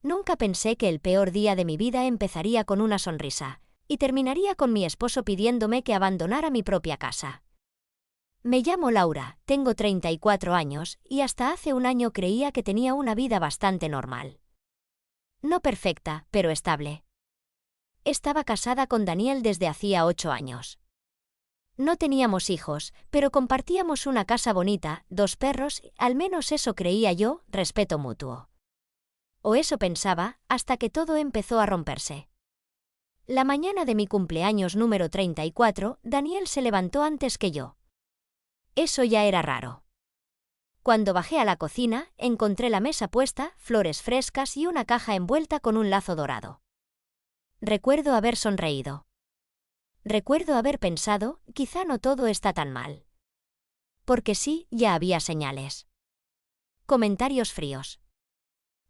Nunca pensé que el peor día de mi vida empezaría con una sonrisa, y terminaría con mi esposo pidiéndome que abandonara mi propia casa. Me llamo Laura, tengo 34 años, y hasta hace un año creía que tenía una vida bastante normal. No perfecta, pero estable. Estaba casada con Daniel desde hacía 8 años. No teníamos hijos, pero compartíamos una casa bonita, 2 perros, al menos eso creía yo, respeto mutuo. O eso pensaba, hasta que todo empezó a romperse. La mañana de mi cumpleaños número 34, Daniel se levantó antes que yo. Eso ya era raro. Cuando bajé a la cocina, encontré la mesa puesta, flores frescas y una caja envuelta con un lazo dorado. Recuerdo haber sonreído. Recuerdo haber pensado, quizá no todo está tan mal. Porque sí, ya había señales. Comentarios fríos.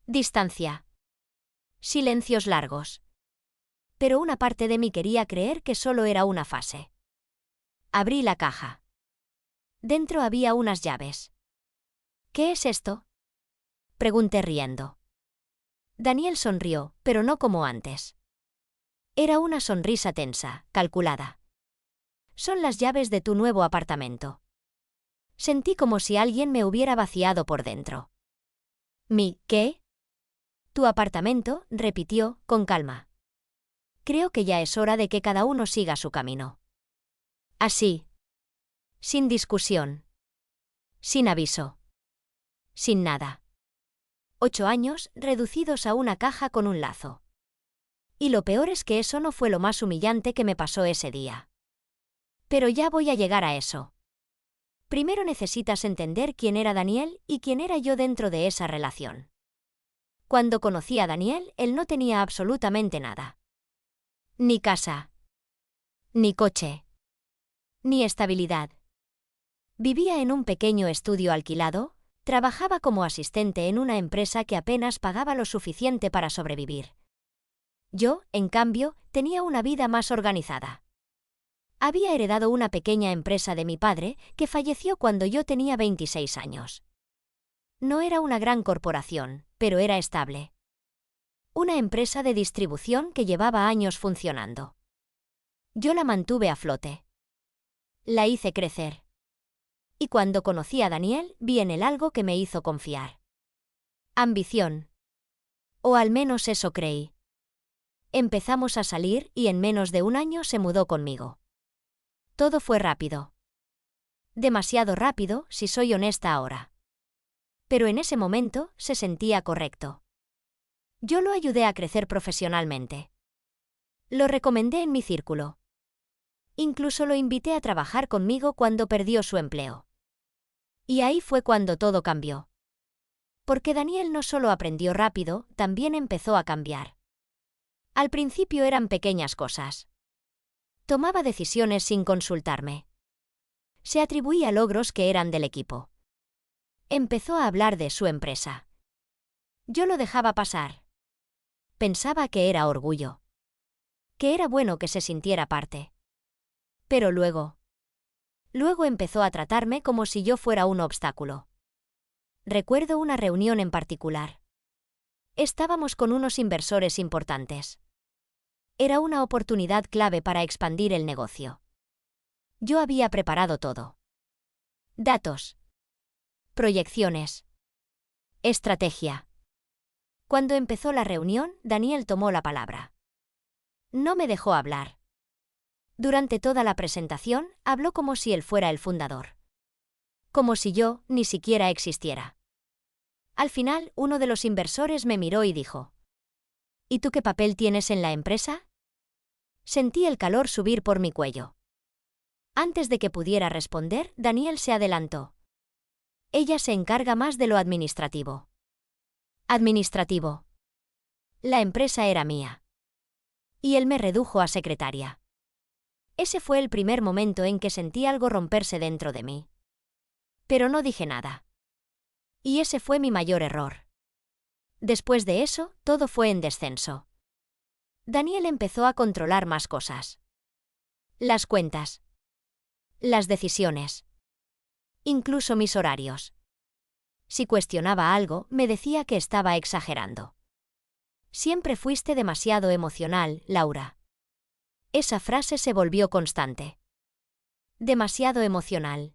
Distancia. Silencios largos. Pero una parte de mí quería creer que solo era una fase. Abrí la caja. Dentro había unas llaves. ¿Qué es esto?, pregunté riendo. Daniel sonrió, pero no como antes. Era una sonrisa tensa, calculada. Son las llaves de tu nuevo apartamento. Sentí como si alguien me hubiera vaciado por dentro. ¿Qué? Tu apartamento, repitió, con calma. Creo que ya es hora de que cada uno siga su camino. Así. Sin discusión. Sin aviso. Sin nada. 8 años, reducidos a una caja con un lazo. Y lo peor es que eso no fue lo más humillante que me pasó ese día. Pero ya voy a llegar a eso. Primero necesitas entender quién era Daniel y quién era yo dentro de esa relación. Cuando conocí a Daniel, él no tenía absolutamente nada. Ni casa. Ni coche. Ni estabilidad. Vivía en un pequeño estudio alquilado, trabajaba como asistente en una empresa que apenas pagaba lo suficiente para sobrevivir. Yo, en cambio, tenía una vida más organizada. Había heredado una pequeña empresa de mi padre, que falleció cuando yo tenía 26 años. No era una gran corporación, pero era estable. Una empresa de distribución que llevaba años funcionando. Yo la mantuve a flote. La hice crecer. Y cuando conocí a Daniel, vi en él algo que me hizo confiar. Ambición. O al menos eso creí. Empezamos a salir y en menos de un año se mudó conmigo. Todo fue rápido. Demasiado rápido, si soy honesta ahora. Pero en ese momento se sentía correcto. Yo lo ayudé a crecer profesionalmente. Lo recomendé en mi círculo. Incluso lo invité a trabajar conmigo cuando perdió su empleo. Y ahí fue cuando todo cambió. Porque Daniel no solo aprendió rápido, también empezó a cambiar. Al principio eran pequeñas cosas. Tomaba decisiones sin consultarme. Se atribuía logros que eran del equipo. Empezó a hablar de su empresa. Yo lo dejaba pasar. Pensaba que era orgullo. Que era bueno que se sintiera parte. Pero luego empezó a tratarme como si yo fuera un obstáculo. Recuerdo una reunión en particular. Estábamos con unos inversores importantes. Era una oportunidad clave para expandir el negocio. Yo había preparado todo. Datos. Proyecciones. Estrategia. Cuando empezó la reunión, Daniel tomó la palabra. No me dejó hablar. Durante toda la presentación, habló como si él fuera el fundador. Como si yo ni siquiera existiera. Al final, uno de los inversores me miró y dijo: ¿Y tú qué papel tienes en la empresa? Sentí el calor subir por mi cuello. Antes de que pudiera responder, Daniel se adelantó. Ella se encarga más de lo administrativo. Administrativo. La empresa era mía. Y él me redujo a secretaria. Ese fue el primer momento en que sentí algo romperse dentro de mí. Pero no dije nada. Y ese fue mi mayor error. Después de eso, todo fue en descenso. Daniel empezó a controlar más cosas. Las cuentas. Las decisiones. Incluso mis horarios. Si cuestionaba algo, me decía que estaba exagerando. Siempre fuiste demasiado emocional, Laura. Esa frase se volvió constante. Demasiado emocional.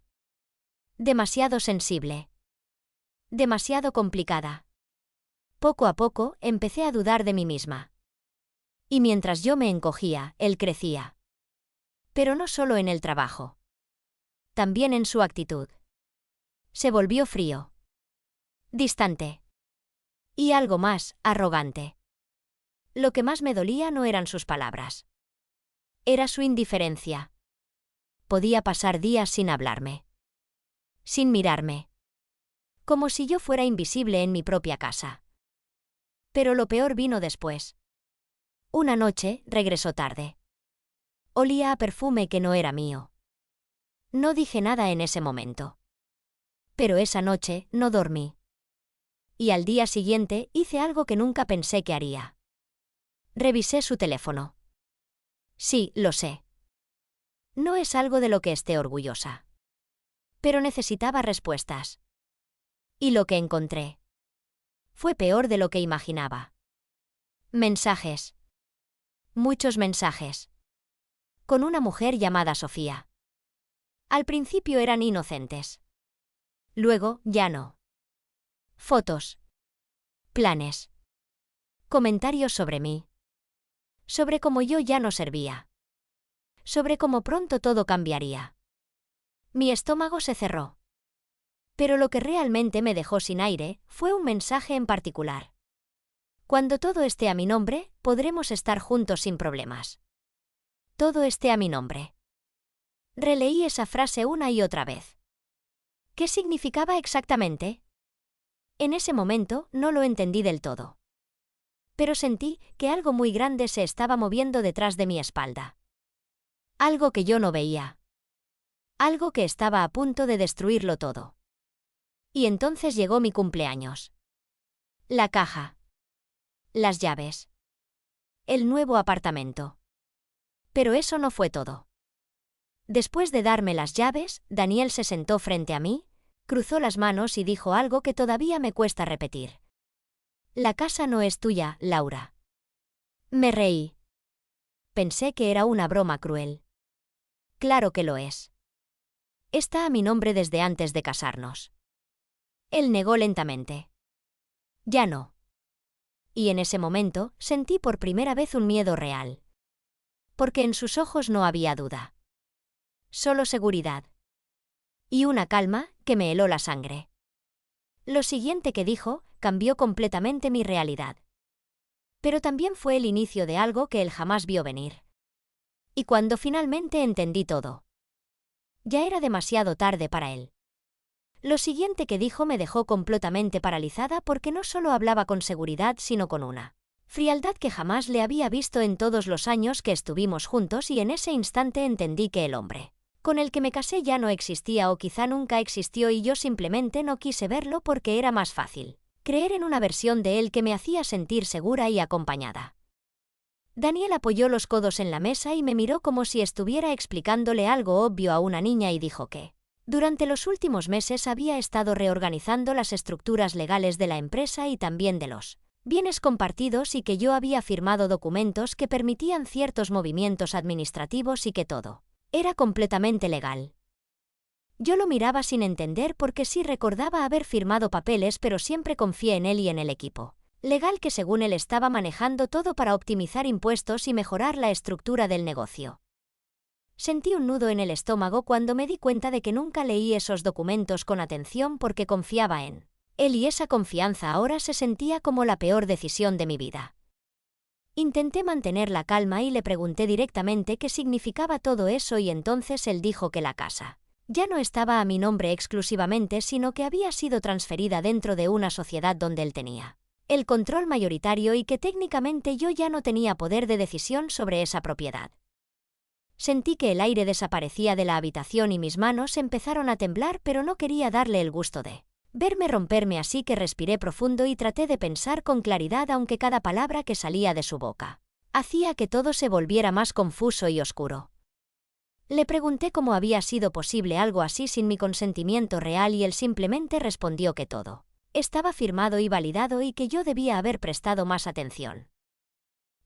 Demasiado sensible. Demasiado complicada. Poco a poco empecé a dudar de mí misma. Y mientras yo me encogía, él crecía. Pero no solo en el trabajo. También en su actitud. Se volvió frío. Distante. Y algo más, arrogante. Lo que más me dolía no eran sus palabras. Era su indiferencia. Podía pasar días sin hablarme. Sin mirarme. Como si yo fuera invisible en mi propia casa. Pero lo peor vino después. Una noche, regresó tarde. Olía a perfume que no era mío. No dije nada en ese momento. Pero esa noche no dormí. Y al día siguiente hice algo que nunca pensé que haría. Revisé su teléfono. Sí, lo sé. No es algo de lo que esté orgullosa. Pero necesitaba respuestas. Y lo que encontré fue peor de lo que imaginaba. Mensajes. Muchos mensajes. Con una mujer llamada Sofía. Al principio eran inocentes. Luego, ya no. Fotos. Planes. Comentarios sobre mí. Sobre cómo yo ya no servía. Sobre cómo pronto todo cambiaría. Mi estómago se cerró. Pero lo que realmente me dejó sin aire fue un mensaje en particular. Cuando todo esté a mi nombre, podremos estar juntos sin problemas. Todo esté a mi nombre. Releí esa frase una y otra vez. ¿Qué significaba exactamente? En ese momento no lo entendí del todo. Pero sentí que algo muy grande se estaba moviendo detrás de mi espalda. Algo que yo no veía. Algo que estaba a punto de destruirlo todo. Y entonces llegó mi cumpleaños. La caja. Las llaves. El nuevo apartamento. Pero eso no fue todo. Después de darme las llaves, Daniel se sentó frente a mí, cruzó las manos y dijo algo que todavía me cuesta repetir. La casa no es tuya, Laura. Me reí. Pensé que era una broma cruel. Claro que lo es. Está a mi nombre desde antes de casarnos. Él negó lentamente. Ya no. Y en ese momento sentí por primera vez un miedo real. Porque en sus ojos no había duda. Solo seguridad. Y una calma que me heló la sangre. Lo siguiente que dijo cambió completamente mi realidad. Pero también fue el inicio de algo que él jamás vio venir. Y cuando finalmente entendí todo. Ya era demasiado tarde para él. Lo siguiente que dijo me dejó completamente paralizada porque no solo hablaba con seguridad sino con una frialdad que jamás le había visto en todos los años que estuvimos juntos y en ese instante entendí que el hombre con el que me casé ya no existía o quizá nunca existió y yo simplemente no quise verlo porque era más fácil creer en una versión de él que me hacía sentir segura y acompañada. Daniel apoyó los codos en la mesa y me miró como si estuviera explicándole algo obvio a una niña y dijo que durante los últimos meses había estado reorganizando las estructuras legales de la empresa y también de los bienes compartidos y que yo había firmado documentos que permitían ciertos movimientos administrativos y que todo era completamente legal. Yo lo miraba sin entender porque sí recordaba haber firmado papeles, pero siempre confié en él y en el equipo legal que según él estaba manejando todo para optimizar impuestos y mejorar la estructura del negocio. Sentí un nudo en el estómago cuando me di cuenta de que nunca leí esos documentos con atención porque confiaba en él y esa confianza ahora se sentía como la peor decisión de mi vida. Intenté mantener la calma y le pregunté directamente qué significaba todo eso y entonces él dijo que la casa ya no estaba a mi nombre exclusivamente sino que había sido transferida dentro de una sociedad donde él tenía el control mayoritario y que técnicamente yo ya no tenía poder de decisión sobre esa propiedad. Sentí que el aire desaparecía de la habitación y mis manos empezaron a temblar, pero no quería darle el gusto de verme romperme, así que respiré profundo y traté de pensar con claridad, aunque cada palabra que salía de su boca hacía que todo se volviera más confuso y oscuro. Le pregunté cómo había sido posible algo así sin mi consentimiento real y él simplemente respondió que todo estaba firmado y validado y que yo debía haber prestado más atención.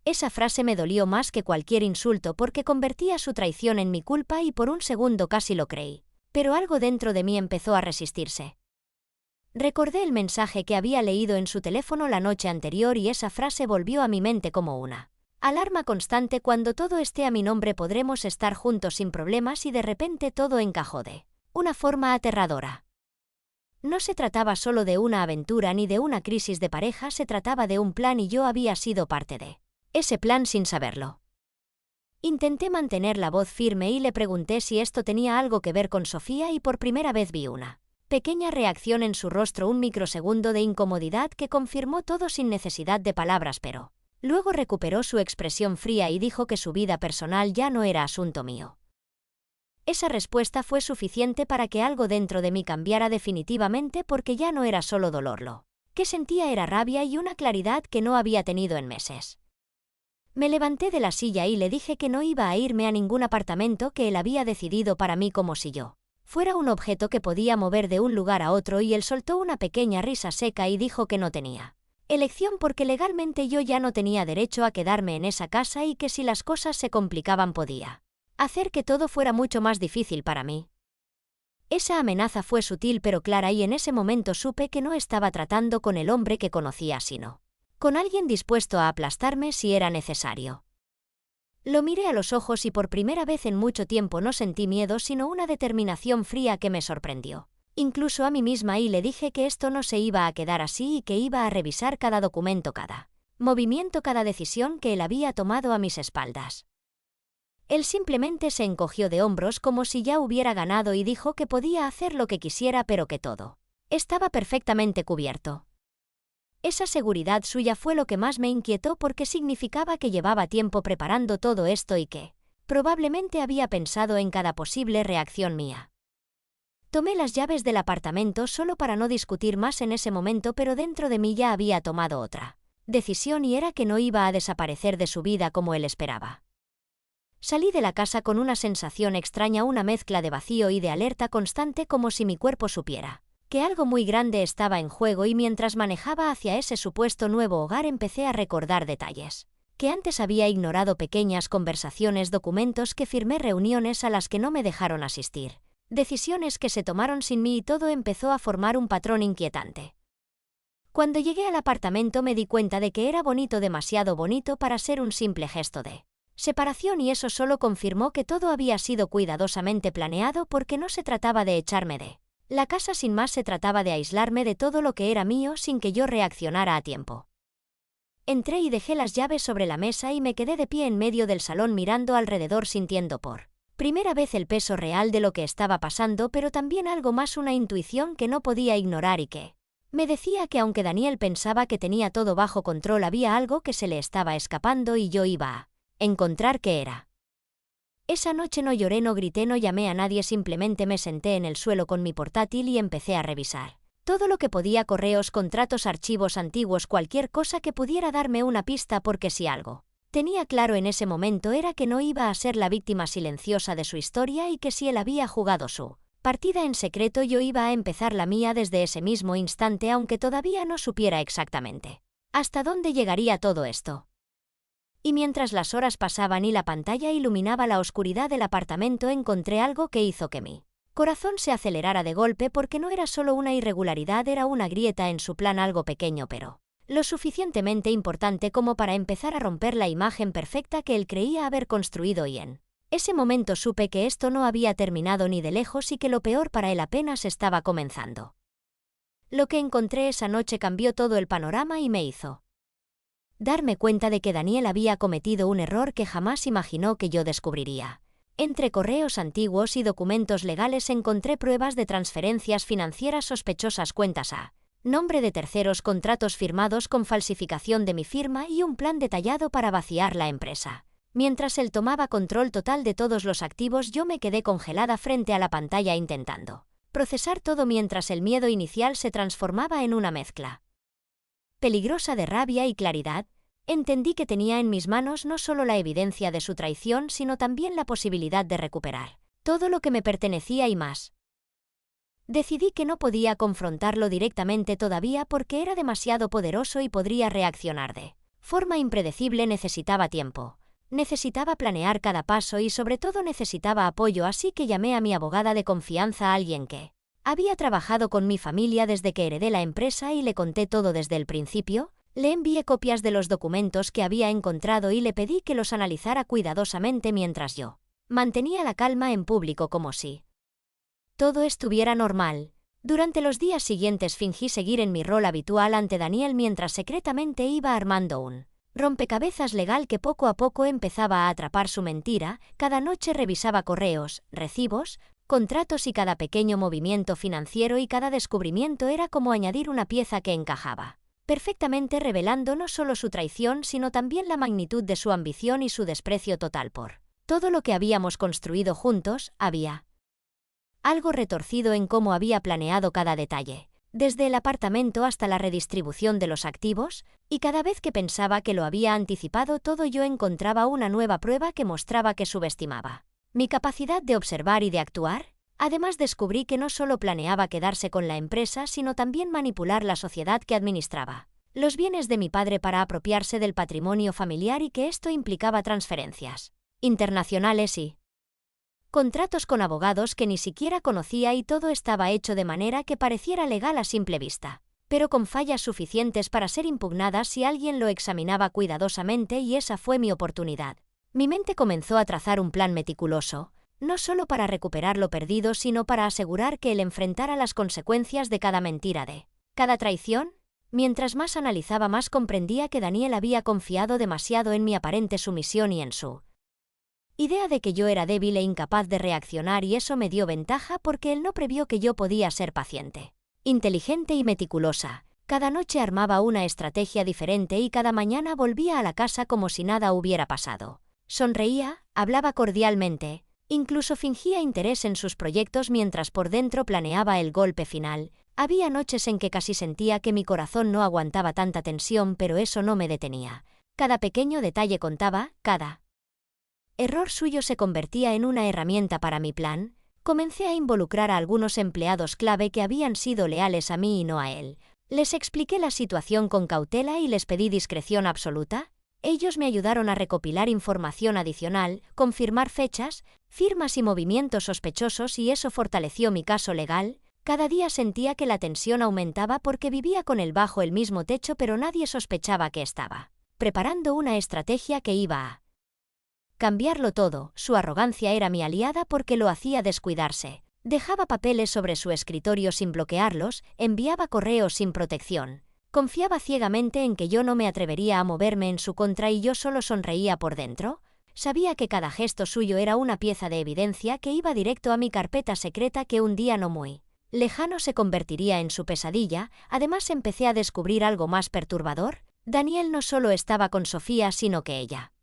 Esa frase me dolió más que cualquier insulto porque convertía su traición en mi culpa y por un segundo casi lo creí, pero algo dentro de mí empezó a resistirse. Recordé el mensaje que había leído en su teléfono la noche anterior y esa frase volvió a mi mente como una alarma constante. Cuando todo esté a mi nombre podremos estar juntos sin problemas y de repente todo encajó de una forma aterradora. No se trataba solo de una aventura ni de una crisis de pareja, se trataba de un plan y yo había sido parte de ese plan sin saberlo. Intenté mantener la voz firme y le pregunté si esto tenía algo que ver con Sofía y por primera vez vi una pequeña reacción en su rostro, un microsegundo de incomodidad que confirmó todo sin necesidad de palabras, pero luego recuperó su expresión fría y dijo que su vida personal ya no era asunto mío. Esa respuesta fue suficiente para que algo dentro de mí cambiara definitivamente porque ya no era solo dolor, lo que sentía era rabia y una claridad que no había tenido en meses. Me levanté de la silla y le dije que no iba a irme a ningún apartamento que él había decidido para mí como si yo fuera un objeto que podía mover de un lugar a otro y él soltó una pequeña risa seca y dijo que no tenía elección porque legalmente yo ya no tenía derecho a quedarme en esa casa y que si las cosas se complicaban podía hacer que todo fuera mucho más difícil para mí. Esa amenaza fue sutil pero clara y en ese momento supe que no estaba tratando con el hombre que conocía sino con alguien dispuesto a aplastarme si era necesario. Lo miré a los ojos y por primera vez en mucho tiempo no sentí miedo sino una determinación fría que me sorprendió, incluso a mí misma, y le dije que esto no se iba a quedar así y que iba a revisar cada documento, cada movimiento, cada decisión que él había tomado a mis espaldas. Él simplemente se encogió de hombros como si ya hubiera ganado y dijo que podía hacer lo que quisiera pero que todo estaba perfectamente cubierto. Esa seguridad suya fue lo que más me inquietó porque significaba que llevaba tiempo preparando todo esto y que probablemente había pensado en cada posible reacción mía. Tomé las llaves del apartamento solo para no discutir más en ese momento, pero dentro de mí ya había tomado otra decisión y era que no iba a desaparecer de su vida como él esperaba. Salí de la casa con una sensación extraña, una mezcla de vacío y de alerta constante, como si mi cuerpo supiera que algo muy grande estaba en juego, y mientras manejaba hacia ese supuesto nuevo hogar empecé a recordar detalles que antes había ignorado, pequeñas conversaciones, documentos que firmé, reuniones a las que no me dejaron asistir, decisiones que se tomaron sin mí, y todo empezó a formar un patrón inquietante. Cuando llegué al apartamento me di cuenta de que era bonito, demasiado bonito para ser un simple gesto de separación, y eso solo confirmó que todo había sido cuidadosamente planeado porque no se trataba de echarme de la casa sin más, se trataba de aislarme de todo lo que era mío sin que yo reaccionara a tiempo. Entré y dejé las llaves sobre la mesa y me quedé de pie en medio del salón mirando alrededor, sintiendo por primera vez el peso real de lo que estaba pasando, pero también algo más, una intuición que no podía ignorar y que me decía que aunque Daniel pensaba que tenía todo bajo control, había algo que se le estaba escapando y yo iba a encontrar qué era. Esa noche no lloré, no grité, no llamé a nadie, simplemente me senté en el suelo con mi portátil y empecé a revisar todo lo que podía: correos, contratos, archivos antiguos, cualquier cosa que pudiera darme una pista, porque si algo tenía claro en ese momento era que no iba a ser la víctima silenciosa de su historia y que si él había jugado su partida en secreto, yo iba a empezar la mía desde ese mismo instante, aunque todavía no supiera exactamente hasta dónde llegaría todo esto. Y mientras las horas pasaban y la pantalla iluminaba la oscuridad del apartamento, encontré algo que hizo que mi corazón se acelerara de golpe, porque no era solo una irregularidad, era una grieta en su plan, algo pequeño pero lo suficientemente importante como para empezar a romper la imagen perfecta que él creía haber construido, y en ese momento supe que esto no había terminado ni de lejos y que lo peor para él apenas estaba comenzando. Lo que encontré esa noche cambió todo el panorama y me hizo darme cuenta de que Daniel había cometido un error que jamás imaginó que yo descubriría. Entre correos antiguos y documentos legales encontré pruebas de transferencias financieras sospechosas, cuentas a nombre de terceros, contratos firmados con falsificación de mi firma y un plan detallado para vaciar la empresa. Mientras él tomaba control total de todos los activos, yo me quedé congelada frente a la pantalla intentando procesar todo, mientras el miedo inicial se transformaba en una mezcla peligrosa de rabia y claridad. Entendí que tenía en mis manos no solo la evidencia de su traición, sino también la posibilidad de recuperar todo lo que me pertenecía y más. Decidí que no podía confrontarlo directamente todavía porque era demasiado poderoso y podría reaccionar de forma impredecible. Necesitaba tiempo. Necesitaba planear cada paso y sobre todo necesitaba apoyo, así que llamé a mi abogada de confianza, a alguien que había trabajado con mi familia desde que heredé la empresa, y le conté todo desde el principio. Le envié copias de los documentos que había encontrado y le pedí que los analizara cuidadosamente mientras yo mantenía la calma en público, como si todo estuviera normal. Durante los días siguientes fingí seguir en mi rol habitual ante Daniel mientras secretamente iba armando un rompecabezas legal que poco a poco empezaba a atrapar su mentira. Cada noche revisaba correos, recibos, contratos y cada pequeño movimiento financiero, y cada descubrimiento era como añadir una pieza que encajaba perfectamente, revelando no solo su traición sino también la magnitud de su ambición y su desprecio total por todo lo que habíamos construido juntos. Había algo retorcido en cómo había planeado cada detalle, desde el apartamento hasta la redistribución de los activos, y cada vez que pensaba que lo había anticipado todo yo encontraba una nueva prueba que mostraba que subestimaba mi capacidad de observar y de actuar. Además descubrí que no solo planeaba quedarse con la empresa sino también manipular la sociedad que administraba los bienes de mi padre para apropiarse del patrimonio familiar, y que esto implicaba transferencias internacionales y contratos con abogados que ni siquiera conocía, y todo estaba hecho de manera que pareciera legal a simple vista, pero con fallas suficientes para ser impugnadas si alguien lo examinaba cuidadosamente, y esa fue mi oportunidad. Mi mente comenzó a trazar un plan meticuloso, no solo para recuperar lo perdido sino para asegurar que él enfrentara las consecuencias de cada mentira, de cada traición. Mientras más analizaba, más comprendía que Daniel había confiado demasiado en mi aparente sumisión y en su idea de que yo era débil e incapaz de reaccionar, y eso me dio ventaja porque él no previó que yo podía ser paciente, inteligente y meticulosa. Cada noche armaba una estrategia diferente y cada mañana volvía a la casa como si nada hubiera pasado. Sonreía, hablaba cordialmente, incluso fingía interés en sus proyectos mientras por dentro planeaba el golpe final. Había noches en que casi sentía que mi corazón no aguantaba tanta tensión, pero eso no me detenía. Cada pequeño detalle contaba, cada error suyo se convertía en una herramienta para mi plan. Comencé a involucrar a algunos empleados clave que habían sido leales a mí y no a él. Les expliqué la situación con cautela y les pedí discreción absoluta. Ellos me ayudaron a recopilar información adicional, confirmar fechas, firmas y movimientos sospechosos, y eso fortaleció mi caso legal. Cada día sentía que la tensión aumentaba porque vivía con él bajo el mismo techo, pero nadie sospechaba que estaba preparando una estrategia que iba a cambiarlo todo. Su arrogancia era mi aliada porque lo hacía descuidarse. Dejaba papeles sobre su escritorio sin bloquearlos, enviaba correos sin protección. Confiaba ciegamente en que yo no me atrevería a moverme en su contra, y yo solo sonreía por dentro. Sabía que cada gesto suyo era una pieza de evidencia que iba directo a mi carpeta secreta, que un día no muy lejano se convertiría en su pesadilla. Además empecé a descubrir algo más perturbador. Daniel no solo estaba con Sofía, sino que ella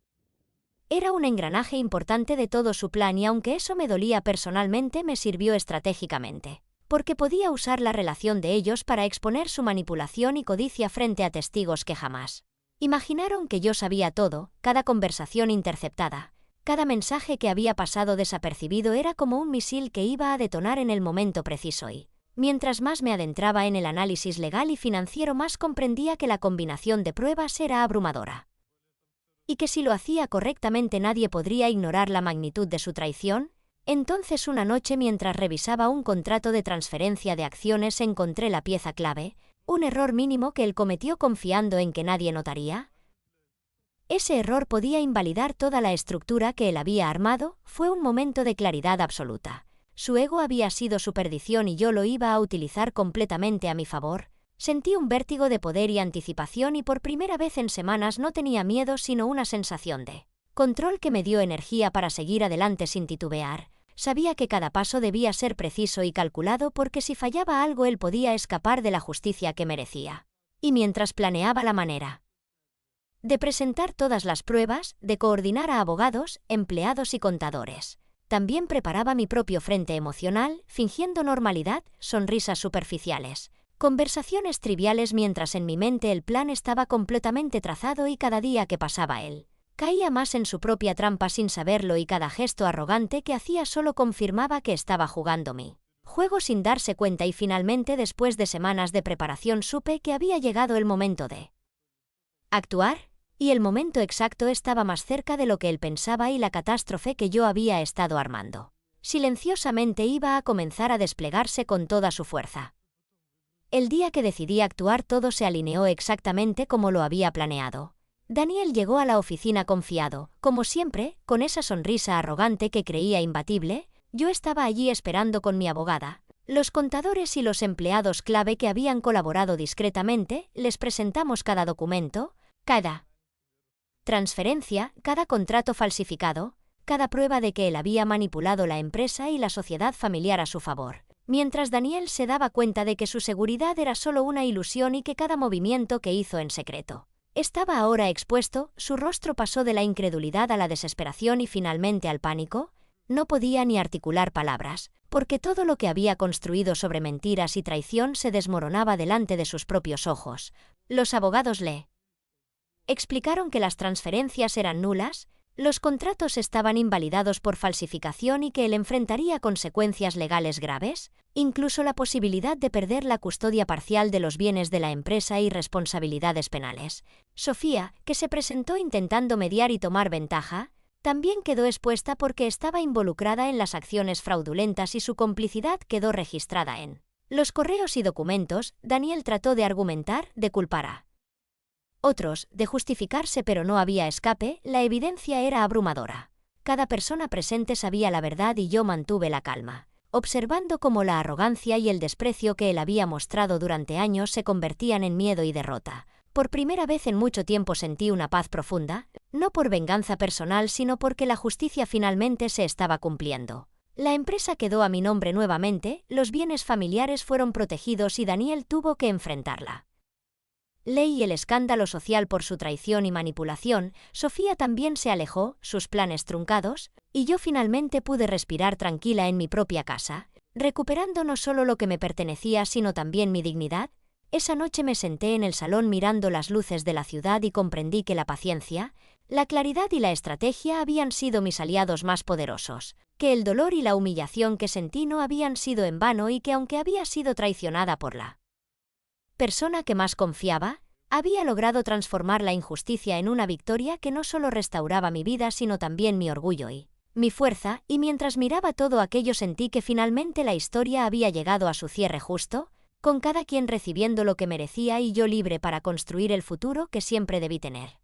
era un engranaje importante de todo su plan, y aunque eso me dolía personalmente, me sirvió estratégicamente, porque podía usar la relación de ellos para exponer su manipulación y codicia frente a testigos que jamás imaginaron que yo sabía todo. Cada conversación interceptada, cada mensaje que había pasado desapercibido era como un misil que iba a detonar en el momento preciso, y mientras más me adentraba en el análisis legal y financiero, más comprendía que la combinación de pruebas era abrumadora, y que si lo hacía correctamente nadie podría ignorar la magnitud de su traición. Entonces una noche, mientras revisaba un contrato de transferencia de acciones, encontré la pieza clave, un error mínimo que él cometió confiando en que nadie notaría. Ese error podía invalidar toda la estructura que él había armado. Fue un momento de claridad absoluta. Su ego había sido su perdición y yo lo iba a utilizar completamente a mi favor. Sentí un vértigo de poder y anticipación, y por primera vez en semanas no tenía miedo sino una sensación de control que me dio energía para seguir adelante sin titubear. Sabía que cada paso debía ser preciso y calculado, porque si fallaba algo él podía escapar de la justicia que merecía. Y mientras planeaba la manera de presentar todas las pruebas, de coordinar a abogados, empleados y contadores, también preparaba mi propio frente emocional, fingiendo normalidad, sonrisas superficiales, conversaciones triviales, mientras en mi mente el plan estaba completamente trazado, y cada día que pasaba él caía más en su propia trampa sin saberlo, y cada gesto arrogante que hacía solo confirmaba que estaba jugando mi Juego sin darse cuenta y finalmente después de semanas de preparación supe que había llegado el momento de actuar, y el momento exacto estaba más cerca de lo que él pensaba y la catástrofe que yo había estado armando silenciosamente iba a comenzar a desplegarse con toda su fuerza. El día que decidí actuar todo se alineó exactamente como lo había planeado. Daniel llegó a la oficina confiado, como siempre, con esa sonrisa arrogante que creía imbatible. Yo estaba allí esperando con mi abogada. Los contadores y los empleados clave que habían colaborado discretamente, les presentamos cada documento, cada transferencia, cada contrato falsificado, cada prueba de que él había manipulado la empresa y la sociedad familiar a su favor. Mientras Daniel se daba cuenta de que su seguridad era solo una ilusión y que cada movimiento que hizo en secreto estaba ahora expuesto, su rostro pasó de la incredulidad a la desesperación y finalmente al pánico. No podía ni articular palabras, porque todo lo que había construido sobre mentiras y traición se desmoronaba delante de sus propios ojos. Los abogados le explicaron que las transferencias eran nulas, los contratos estaban invalidados por falsificación y que él enfrentaría consecuencias legales graves, incluso la posibilidad de perder la custodia parcial de los bienes de la empresa y responsabilidades penales. Sofía, que se presentó intentando mediar y tomar ventaja, también quedó expuesta porque estaba involucrada en las acciones fraudulentas y su complicidad quedó registrada en los correos y documentos. Daniel trató de argumentar, de culpar a otros, de justificarse, pero no había escape, la evidencia era abrumadora. Cada persona presente sabía la verdad y yo mantuve la calma, observando cómo la arrogancia y el desprecio que él había mostrado durante años se convertían en miedo y derrota. Por primera vez en mucho tiempo sentí una paz profunda, no por venganza personal sino porque la justicia finalmente se estaba cumpliendo. La empresa quedó a mi nombre nuevamente, los bienes familiares fueron protegidos y Daniel tuvo que enfrentarla ley y el escándalo social por su traición y manipulación. Sofía también se alejó, sus planes truncados, y yo finalmente pude respirar tranquila en mi propia casa, recuperando no solo lo que me pertenecía sino también mi dignidad. Esa noche me senté en el salón mirando las luces de la ciudad y comprendí que la paciencia, la claridad y la estrategia habían sido mis aliados más poderosos, que el dolor y la humillación que sentí no habían sido en vano y que aunque había sido traicionada por la persona que más confiaba, había logrado transformar la injusticia en una victoria que no solo restauraba mi vida sino también mi orgullo y mi fuerza, y mientras miraba todo aquello sentí que finalmente la historia había llegado a su cierre justo, con cada quien recibiendo lo que merecía y yo libre para construir el futuro que siempre debí tener.